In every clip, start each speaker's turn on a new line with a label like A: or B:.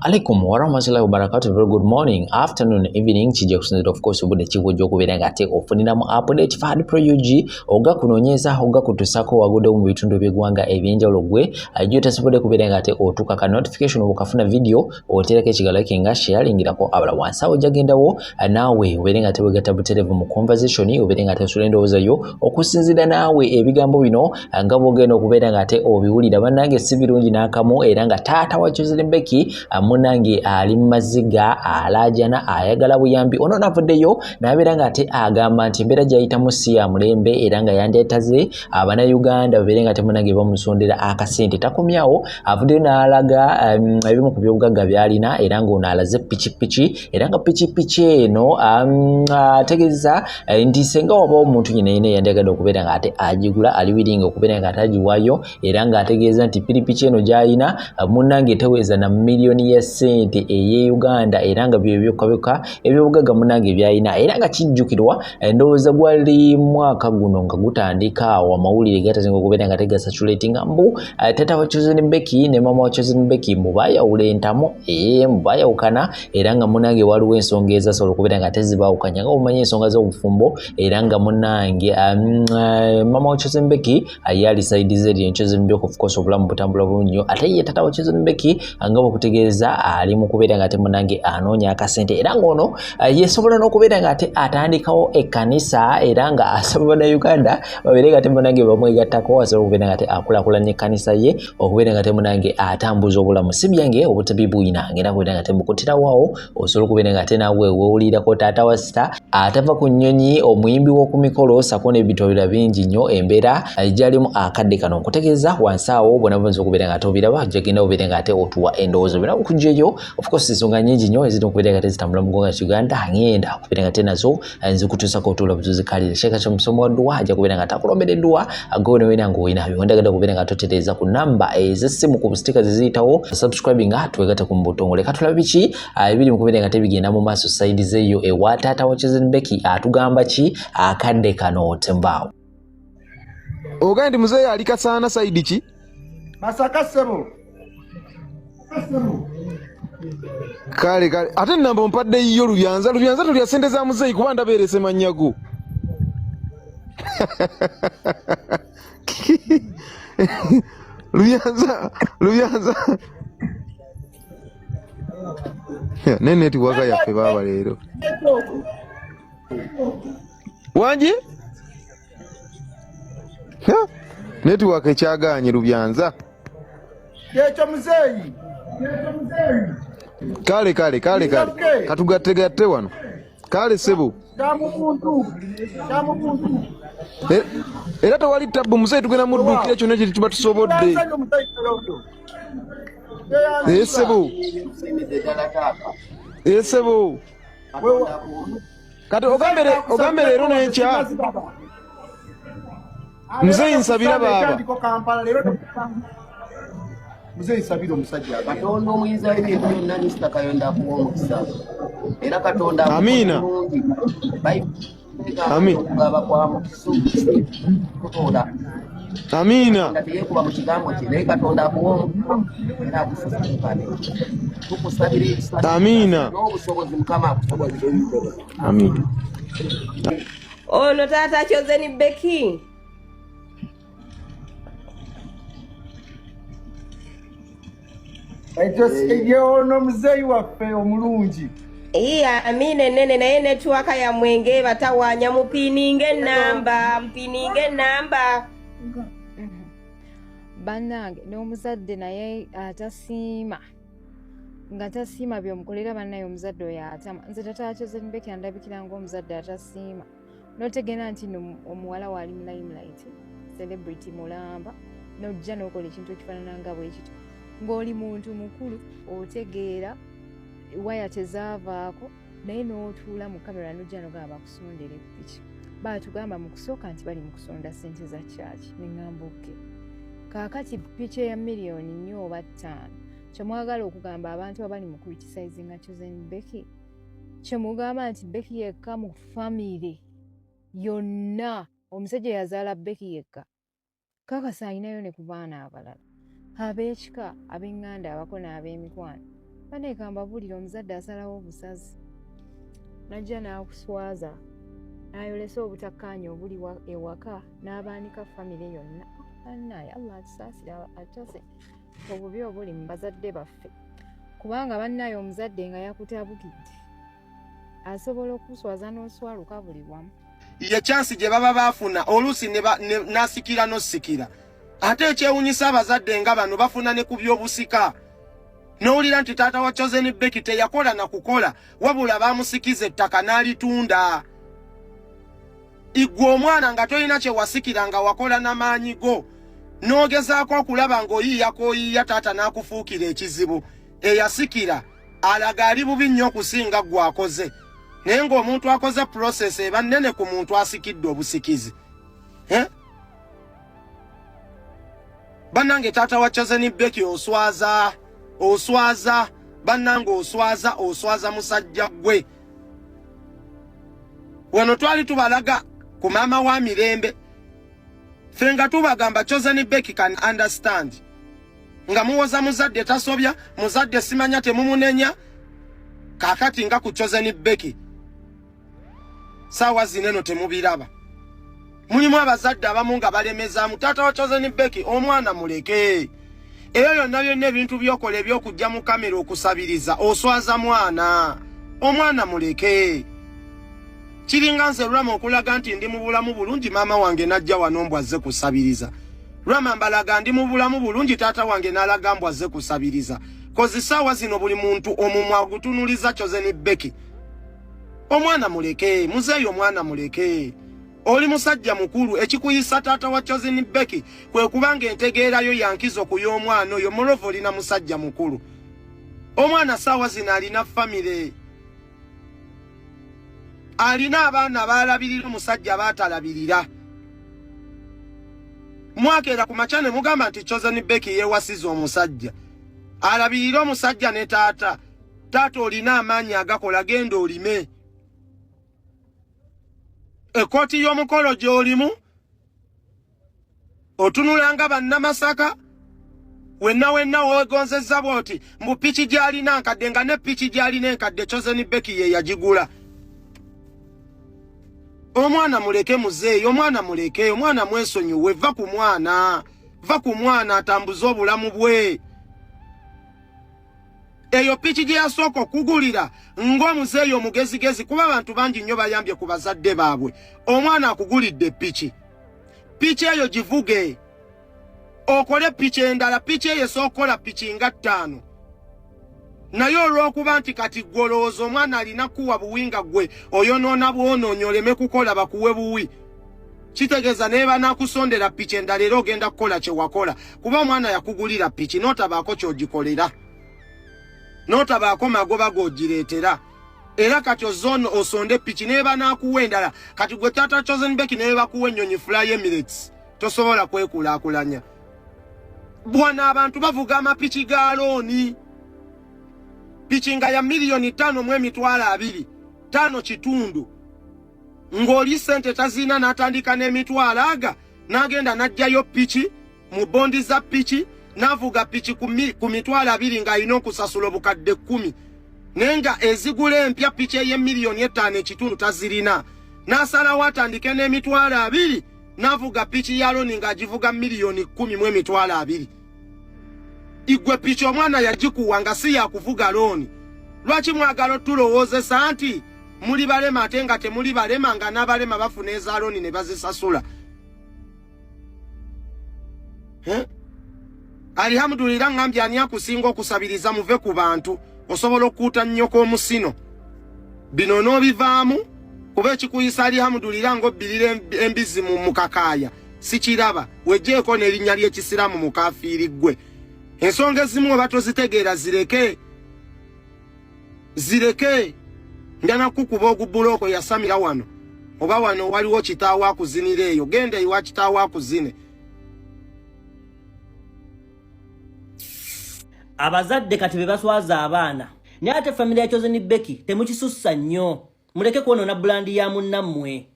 A: alaikum warahmatullahi wabarakatuh. Very good morning, afternoon, evening. Kijja kusinzira of course obudde kibujja okubeera nga ate ofuniramu update Fahad Pro UG oga kunoonyeza oga kutusako wagudde mu bitundu by'eggwanga ebyenjawulo gwe ajjo tasobodde kubeera nga ate otuuka ka notification obukafuna video otereka ekigalo kinga sharingirako abala wansi awo jagendawo naawe obeere nga tewegatta butereevu mu conversation obeere nga tesula endowoozayo okusinzira naawe ebigambo bino nga bwogenda okubeera nga ate obiwulira bannange si birungi n'akamu era nga taata wa Chosen Becky munange ali maziga alajana ayagala buyambi ono navuddeyo nabeera nga ate agamba nti embeera gyayitamu si ya mulembe era nga yandeetaze abana Uganda babeere nga temunange bamusondera akasente takomyawo avuddeyo n'alaga ebimu ku byobugagga byalina era ng'ono alaze pikipiki era nga pikipiki eno ategeeza nti senga wabawo omuntu nyina yandiyagadde okubeera nga ate agigula aliwiringa okubeera nga ate agiwaayo era nga ategeeza nti pikipiki eno gyalina munange teweza na miliyoni ya sente eye Uganda era nga byokka ebyobugagga munange byalina era nga kijjukirwa ndowooza gwali mwaka guno nga gutandika wa mawulire gatazinga okubeera nga tegasatulatinga mbu tata wa Chosen Becky ne mama wa Chosen Becky mubayawula entamu mubayawukana era nga munange waliwo ensonga ezasobola okubeera nga tezibaawukanya nga omanyi ensonga z'obufumbo era nga munange mama wa Chosen Becky yali side ze Chosen Becky of course obulamu butambula bulungi nnyo ate ye tata wa Chosen Becky nga bakutegeeza ali mu kubeera nga ate munange anoonya akasente era ng'ono yesobola n'okubeera nga ate atandikawo ekkanisa era nga asaba bannayuganda babeere nga ate munange bamwegattako asobola okubeera nga ate akulaakulanya ekkanisa ye okubeera nga ate munange atambuza obulamu si byange obutabi buyina ngenda kubeera nga ate mukutirawawo osobola okubeera nga ate naawe weewulirako taata wa sita atava ku nnyonyi omuyimbi w'oku mikolo sako n'ebitobera bingi nnyo embeera gyalimu akadde kano nkutegeeza wansi awo bwonna buyinza okubeera nga ate obiraba gyagenda obeera nga ate otuwa endowoozo bina okujjayo of course ensonga nnyingi nnyo eziri okubeera nga tezitambula mu ggwanga Uganda ngenda okubeera nga tenazo nzikutuusako otuula butuzikalire sheeka kyomusomo wa dduwa ajja kubeera nga takulombera edduwa agone wena ng'oyina byondagala okubeera nga totereeza ku namba ez'essimu ku bustika ziziyitawo subscribe nga twegatte ku mubutongole katulaba biki ebiri mu kubeera nga tebigenda mu maaso sayidi zeeyo ewa taata wa Chosen Becky atugamba ki akadde kano tembaawo
B: ogandi muzeeyi ali kasaana sayidi ki
C: Masaka sebo.
B: Kale ate namba mpadde yiyo Lubyanza tulya sente za muzeeyi kuba ndabeerese mannyago Lubyanza nene tiwaka yaffe baaba leero wangi netiwaka ekyagaanye Lubyanza
C: Yecho muzeeyi.
B: Kale katugattegatte wano kale sebo
C: Damu muntu.
B: Era tewali tabbu muzeeyi tugenda mudduukira kyonna kye tuba tusobodde sebo kati ogambe leero n'enkya muzeeyi nsabira baaba
C: Muzeeyi sabira omusajja
D: Katonda omuyinza w'ebintu byonna Mr. Kayonda akuwa omukisa era Katonda
B: Amina
D: okugaba kwa mukisa kutola
B: Amina
D: teyekuba mu kigambo kye naye Katonda akuwa omukisa era akusasukane tukusabira
B: Amina
D: n'obusobozi Mukama akusobozesa
B: Amina
E: ono taata Chosen Becky
C: ono muzeeyi waffe omulungi
E: Amina nene naye netiwaka ya mwenge batawaanya mupininga ennamba
F: bannange n'omuzadde naye atasiima nga tasiima byomukolera bannaye omuzadde oyo atama nze tata Chosen Becky andabikira ng'omuzadde atasiima notegera nti omuwala waali mu limelight celebrity mulamba nojja n'okola ekintu ekifaanana nga bwe kityo ng'oli muntu mukulu otegeera waya tezaavaako naye n'otuula mu kamera n'ojja n'ogamba bakusondera epiki baatugamba mu kusooka nti bali mu kusonda ssente za kyaki ne ŋŋamba oke kaakati piki eya miliyoni 4 oba 5 kyemwagala okugamba abantu abali mu criticizinga Chosen Becky kyemugamba nti Becky yekka mu famire yonna omusajja yazaala Becky yekka kakasa alinayo ne ku baana abalala ab'ekika ab'eŋŋanda abako n'ab'emikwano baneekamba bulira omuzadde asalawo obusazi najja n'akuswaza n'ayolesa obutakkaanya obuli ewaka n'abaanika famire yonna annaye Allah atusaasira atase obubi obuli mu bazadde baffe kubanga bannaye omuzadde nga yakutabukidde asobola okuswaza n'oswaluka buli wamu
C: ye chansi gye baba baafuna oluusi n'asikira n'ossikira ate ekyewunyisa abazadde nga bano bafuna ne ku by'obusika n'owulira nti taata wa Chosen Becky teyakola na kukola wabula baamusikiza ettaka n'alitunda igwe omwana nga tolina kye wasikira nga wakola n'amaanyi go n'ogezaako okulaba ng'oyiiya taata n'akufuukira ekizibu eyasikira alaga ali bubi nnyo okusinga gwe akoze naye ng'omuntu akoze process eba nnene ku muntu asikidde obusikizi bannange taata wa Chosen Becky oswaza bannange oswaza musajja gwe wano twali tubalaga ku maama wa Mirembe ffe nga tubagamba Chosen Becky can understand nga muwoza muzadde tasobya muzadde simanya temumunenya kakati nga ku Chosen Becky saawa zineno temubiraba mulimu abazadde abamu nga balemezaamu taata wa Chosen Becky omwana muleke eyo yonna byonna ebintu byokola ebyokujja mu kamera okusabiriza oswaza omwana muleke kiringa nze Lwama okulaga nti ndi mu bulamu bulungi maama wange najja wano mbwazze kusabiriza Lwama mbalaga ndi mu bulamu bulungi taata wange n'alaga mbwazze kusabiriza kozi saawa zino buli muntu omumwa gutunuliza Chosen Becky omwana muleke muzeeyo omwana muleke oli musajja mukulu ekikuyisa taata wa Chosen Becky kwe kubanga entegeerayo yankizo ku y'omwana oyo mulovu olina musajja mukulu omwana saawa zino alina famire alina abaana baalabirira omusajja baatalabirira mwakeera ku makya ne mugamba nti Chosen Becky yeewasiza omusajja alabirira omusajja ne taata olina amaanyi agakola genda olime ekooti y'omukolo gy'olimu otunulanga bannamasaka wenna weegonzezza bw'oti mbu piki gy'alina nkadde nga ne piki gy'alina enkadde Chosen Becky ye yagigula omwana muleke muzeeyo omwana muleke omwana mwesonyiwe va ku mwana atambuze obulamu bwe eyo piki gye yasooka okugulira ng'omuzeeyo omugezigezi kuba abantu bangi nnyo bayambye ku bazadde baabwe omwana akugulidde piki eyo givuge okole piki endala piki eyo esookola piki nga 5 naye olw'okuba nti kati golooza omwana alina kuwa buwinga gwe oyonoona bwonoonyi oleme kukola bakuwe buwi kitegeeza naye banaakusondera piki endala era ogenda kukola kye wakola kuba omwana yakugulira piki n'otabaako ky'ogikolera n'otabaako magoba g'ogireetera era kati osonde piki naye banaakuwa endala kati gwe taata Chosen Becky naye bakuwa ennyonyi Fly Emirates tosobola kwekulaakulanya bwana abantu bavuga amapiki ga looni piki nga ya $5,200,000 5 ng'oli sente tazina n'atandika n'emitwalo aga n'agenda n'aggyayo piki mu bondi za piki n'avuga piki ku $2,000 ng'alina okusasula obukadde 10 naye nga ezigula empya piki ey'M5,500,000 tazirina n'asalawo atandike n'emitwalo 2 n'avuga piki ya looni ng'agivuga $10,000,000 igwe piki omwana yagikuwa nga si yakuvuga looni lwaki mwagala otulowoozesa nti muli balema ate nga temuli balema nga n'abalema bafuna eza looni ne bazisasula alihamudulira ngambye ani akusinga okusabiriza muve ku bantu osobola okuuta nnyoko omusino bino n'obivaamu kuba ekikuyisa alihamudulira ng'obbirira embizi mu kakaaya sikiraba wejjeeko n'erinnya ly'ekisiraamu mu kafiiri ggwe ensonga ezimu oba tozitegeera zireke njana kukuba ogubbulooko yasamira wano oba wano waliwo kitaawo akuzinira eyo genda ewa kitaawo akuzine
G: abazadde kati be baswaza abaana naye ate famire ya Chosen Becky temukisussa nnyo muleke kwonoona bulandi ya munnammwe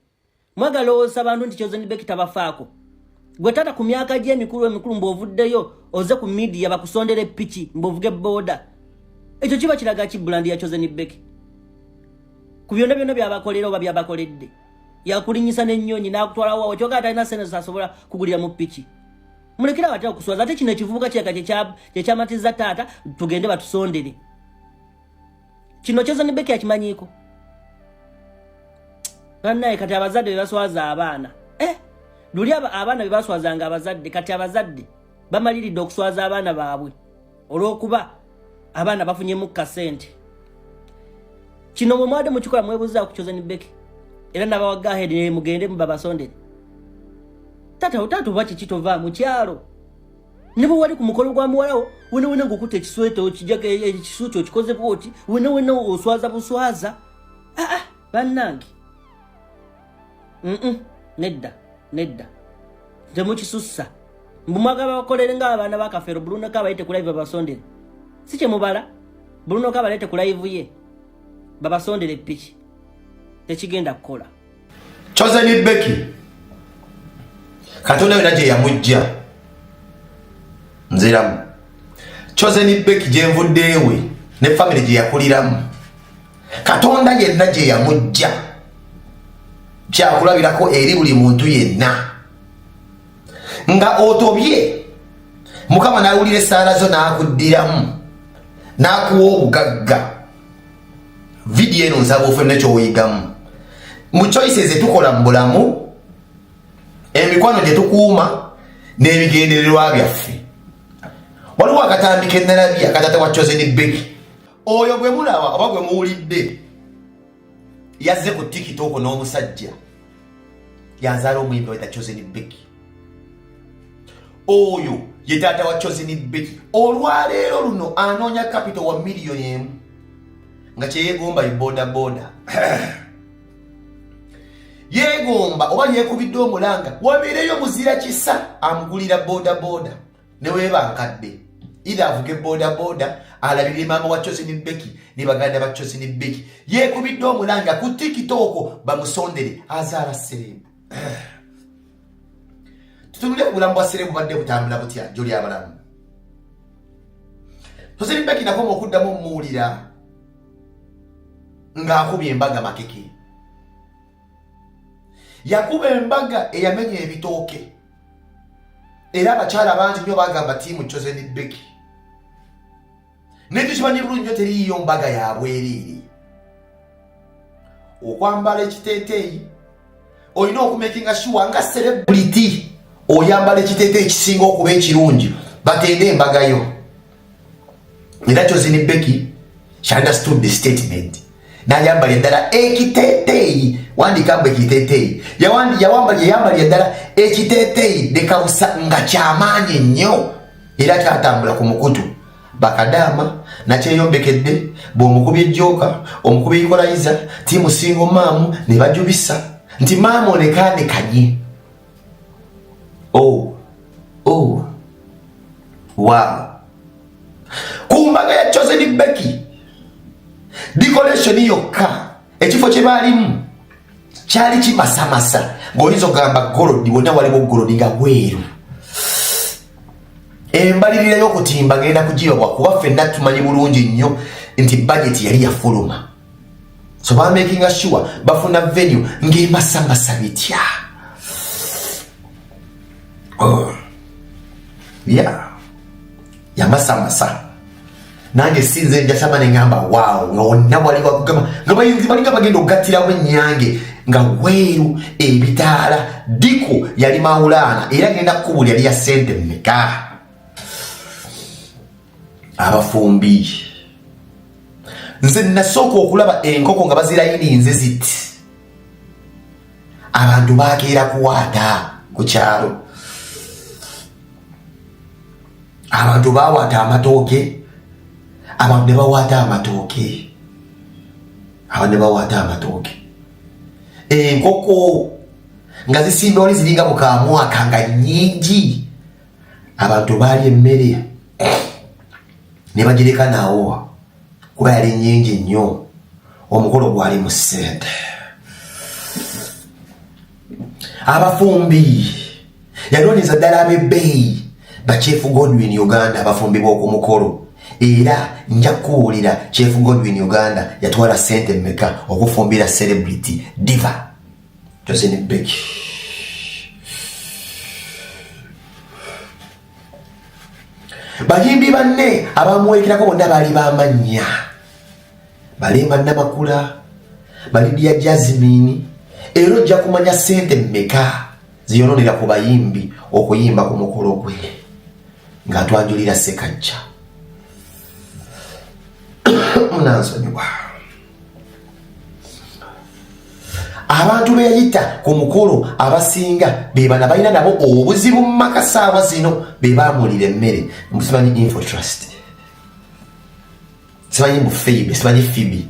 G: mwagala owooza abantu nti Chosen Becky tabafaako gwe taata ku myaka gye emikulu mbw'ovuddeyo oze ku media bakusondere piki mbw'ovuge boda ekyo kiba kiraga ki brand ya Chosen Becky ku byonna byonna byabakolera oba byabakoledde yakulinyisa n'ennyonyi n'akutwala wawe kyoka atalina sente zasobola kugulira mu piki mulekera batya okuswaza ate kino ekivubuka kyekyamatiza taata tugende batusondere kino Chosen Becky akimanyiiko bannaye kati abazadde bebaswaza abaana luli abaana bebaswazanga abazadde kati abazadde bamaliridde okuswaza abaana baabwe olw'okuba abaana bafunyemu kasente kino mwe mwade mukikola mwebuuza ku Chosen Becky era nabawaga ahead mugende babasondere tata oba kiki tova mu kyalo ne bwe wali ku mukolo gwa muwalawo wena ng'okutte ekisweto kijjaga ekisuuti okikoze bwoti wena oswaza buswaza bannange nedda temukisussa mbumwaga bakolere ng'abaana bakafeero Bruno kabalete ku live babasondere si kye mubala Bruno kabalete ku live ye babasondere piki tekigenda kukola
H: Chosen Becky Katonda wena gye yamujja nziramu Chosen Becky gye nvuddeewe ne family gye yakuliramu Katonda yenna gye yamujja kyakulabirako eri buli muntu yenna nga otobye Mukama n'awulira essaala zo n'akuddiramu n'akuwa obugagga video eno nsaba ofune ky'oyigamu mu choices etukola mu bulamu emikwano gye tukuuma n'ebigendererwa byaffe waliwo akatambi ke nnalabye akatata wa Chosen Becky oyo gwe mulaba oba gwe muwulidde yazze ku TikTok n'omusajja yazaala omuyimbi wayita Chosen Becky oyo ye taata wa Chosen Becky olwaleero luno anoonya capital wa miliyoni emu nga kyeyegomba boda yegomba oba yekubidde omulanga wabeereyo muzira kisa amugulira boda ne weeba nkadde ida avuge boda alabire maama wa Chosen Becky ne baganda ba Chosen Becky yekubidde omulanga ku TikTok bamusondere azaala seremu tutunule obulamu bwa seremu badde butambula butya joli abalamu Chosen Becky nakoma okuddamu muwulira ng'akubye embaga makeke yakuba embaga eyamenya ebitooke era abakyala bangi nnyo bagamba tiimu Chosen Becky naye tukimanyi bulungi nnyo teriiyo mbaga ya bwereere okwambala ekiteeteeyi olina okumakinga sure nga celebrity oyambala ekiteeteeyi kisinga okuba ekirungi batende embaga yo era Chosen Becky she understood the statement nayambala ddala ekiteeteeyi wandikambwe ekiteeteeyi yayambala ddala ekiteeteeyi dekawusa nga kyamaanyi nnyo era kyatambula ku mukutu bakadaama nakyeyombekedde bw'omukubye ejjooka omukubye ikolayiza tiimu singo maamu ne bajubisa nti maamu olekaanekanye wow ku mbaga ya Chosen Becky decoration yokka ekifo kye baalimu kyali kimasamasa ng'oyinza okugamba golodi wonna waliwo golodi nga bweru embalirira y'okutimba genda kugibabwa kuba ffenna tumanyi bulungi nnyo nti budget yali yafuluma so bamakinga sure bafuna venue ng'emasamasa bitya yamasamasa nange sinze njasaba ne ngamba wow nga wonna wali wakugamba nga bayinzi balinga bagenda okugattirawo ennyange nga weeru ebitaala diko yali mawulaana era genda kukubula yali ya sente mmeka abafumbi nze nasooka okulaba enkoko nga bazirayininze ziti abantu bakeera kuwaata ku kyalo abantu bawaata amatooke abantu ne bawaata amatooke enkoko nga zisimba oli ziringa mukamwaka nga nnyingi abantu baali emmere ne bagireka naawo kuba yali nnyingi nnyo omukolo gwali mu ssente abafumbi yaloneza ddala ab'ebbeeyi bakyefu Godwin Uganda abafumbi b'oku mukolo era nja kuwulira Chief Godwin Uganda yatwala sente mmeka okufumbira celebrity diva Joseph Becky. Bayimbi banne abamuwerekirako bonna baali bamanya Balemba Namakula Balidia Jasmine era ojja kumanya sente mmeka ziyononera ku bayimbi okuyimba ku mukolo gwe nga twanjulira Sekajja munansonyiwa abantu beyayita ku mukolo abasinga bebana balina nabo obuzibu mu makasaawa zino bebamulira emmere musimanyi Info Trust simanyi Mufeibe simanyi Fibi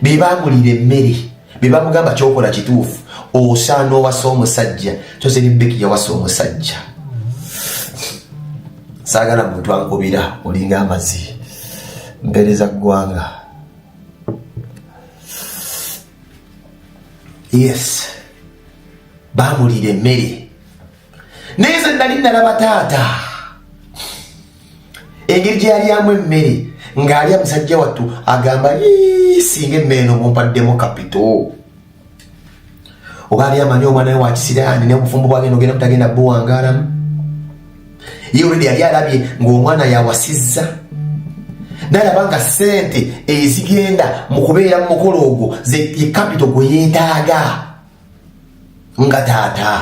H: bebamulira emmere bebamugamba kyokola kituufu osaana owasa omusajja Joseph Becky yawasa omusajja saagala muntu ankubira olinga amazi mpereza ggwanga yes bamulira emmere neze nali nalaba taata engeri gye yalyamu emmere ng'alya musajja wattu agamba singa emmere nomumbaddemu kapito oba ali amanyi omwana we wakisiraani n'obufumbo bwagenda ogenda butagenda buwangaalamu ye olwedi yali alabye ng'omwana yawasizza n'alaba nga sente ezigenda mu kubeera mu mukolo ogwo ye kapito gwe yeetaaga nga taata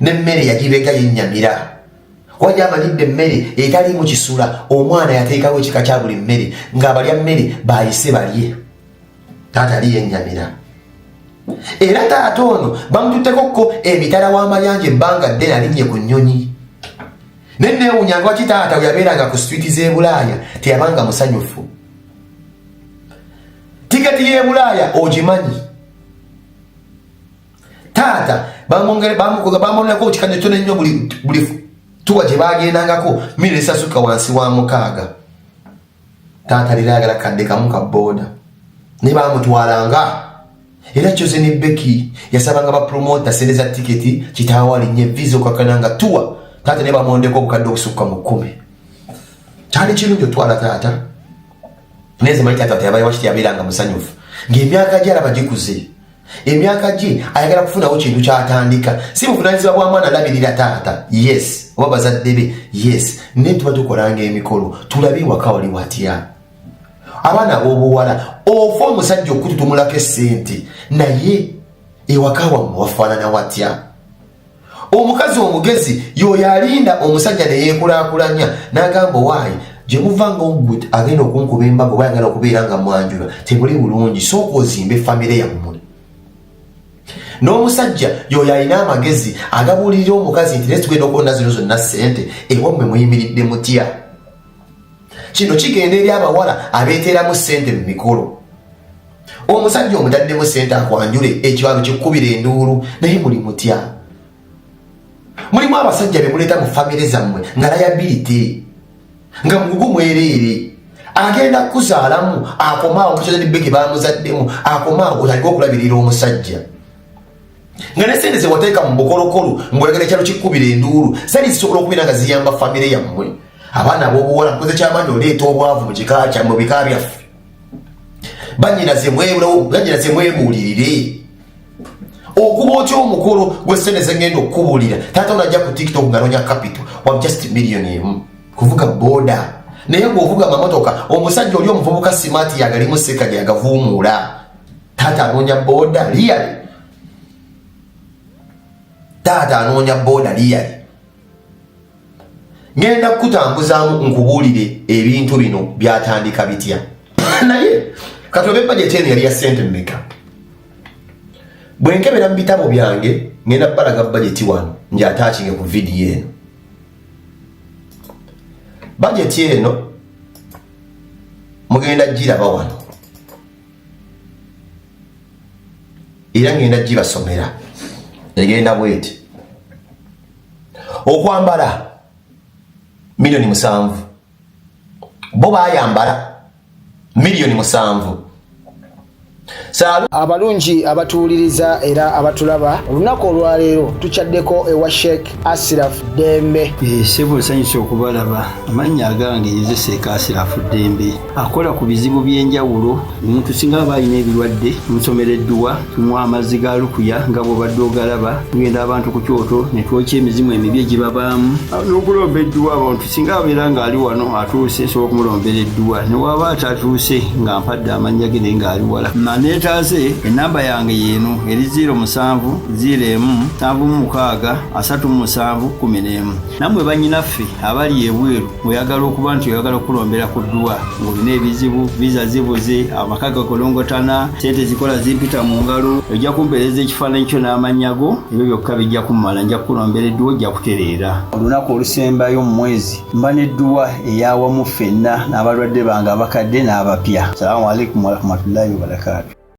H: n'emmere yagibega yennyamira wajja amanidde emmere etali mu kisula omwana yateekawo ekika kya buli mmere ng'abalya mmere bayise balye taata ali yennyamira era taata ono bamututekokko emitala w'amayanja ebbanga ddene alinnye ku nnyonyi nenneewunya lwaki taata we yabeeranga ku streeti z'e Bulaaya teyabanga musanyufu tiketi y'e Bulaaya ogimanyi taata bamonako kikadde kitono ennyo buli tuwa gye bagendangako mmere esasuka wansi wa 6 taata lero ayagala kadde kamu ka booda ne bamutwalanga era Joseph Becky yasabanga bapromota sente za tiketi kitaawa alinnye visa okakananga tuwa taata ne bamwondeko obukadde okusukka mu 10 kyali kirungi otwala taata neze manyi taata yabaye wakiti yabeeranga musanyufu ng'emyaka gye alaba gikuze emyaka gye ayagala kufunawo kintu kyatandika si buvunaanyizibwa bwa mwana alabirira taata yes oba bazadde be yes naye tuba tukolanga emikolo tulabe ewaka wali watya abaana b'obuwala ofa omusajja okututumulako essente naye ewaka wammwe wafaanana watya omukazi omugezi y'oyo alinda omusajja ne yeekulaakulanya n'agamba waayi gye muva ng'ogut agenda okunkuba embaga oba ayagala okubeera nga mwanjula temuli bulungi sooka ozimbe famire yammwe n'omusajja y'oyo alina amagezi agabuulirira omukazi nti nesi tugenda okulonda zino zonna ssente ewammwe muyimiridde mutya kino kigenda eri abawala abeeteramu ssente mu mikolo omusajja omutaddemu ssente akwanjule ekiwalo kikkubira enduulu naye muli mutya mulimu abasajja be muleeta mu famire zammwe nga layability nga mugugu mwereere agenda kuzaalamu akomaawo Joseph Becky bamuzaddemu akomaawo otalika okulabirira omusajja nga ne sente ze wateeka mu bukolokolo ng'oyagala ekyalo kikkubira enduulu sali zisobola okubeera nga ziyamba famire yammwe abaana b'obuwala nkoze kyamaanyi oleeta obwavu mu kika kyammwe mu bika byaffe banyina ze mwebuulirire okuba otya omukolo gw'essente zengenda okubuulira taata onajja ku TikTok nga nonya capital wa just million emu kuvuga booda naye ng'ovuga amamotoka omusajja oli omuvubuka simaati yagalimu seka gyagavuumuula taata anoonya booda liyali taata anoonya booda liyali ngenda kukutambuzaamu nkubuulire ebintu bino byatandika bitya naye katobe budget eno yali ya ssente mmeka bwe nkebera mu bitabo byange ngenda balaga budget wano ngyataakinge ku vidiyo eno budget eno mugenda giraba wano era ngenda gibasomera egenda bweti okwambala milioni 7 bo bayambala milioni 7
I: abalungi abatuwuliriza era abatulaba olunaku olwaleero tukyaddeko ewa Sheikh Ashraf Dembe.
J: Sebo nsanyusa okubalaba. Amannya agange nze Sheikh Ashraf Dembe akola ku bizibu by'enjawulo. Omuntu singa aba alina ebirwadde musomereddwa tumuwa amazzi ga lukuya nga bw'obadde ogalaba tugenda abantu ku kyoto ne twokya emizimu emibi egibabaamu n'okulomba edduwa. Abantu singa abeera ng'ali wano atuuse sobola okumulombera edduwa ne waba atatuuse nga mpadde amannya ge naye ng'ali wala. Neetaase ennamba yange yeeno eri 0701763711. Nammwe bannyinaffe abali ebweru oyagala okuba nti oyagala okulombera ku dduwa ng'olina ebizibu viza zibuze amaka gakolongotana sente zikola zimpita mu ngalo ojja kumpeereza ekifaananyi kyo n'amannya go ebyo byokka bijja kummala nja kukulombera edduwa ojja kutereera. Olunaku olusembayo mu mwezi mba n'edduwa eyawamu ffenna n'abalwadde bange abakadde n'abapya. Salaamu alaikum warahmatullahi wabarakatuh.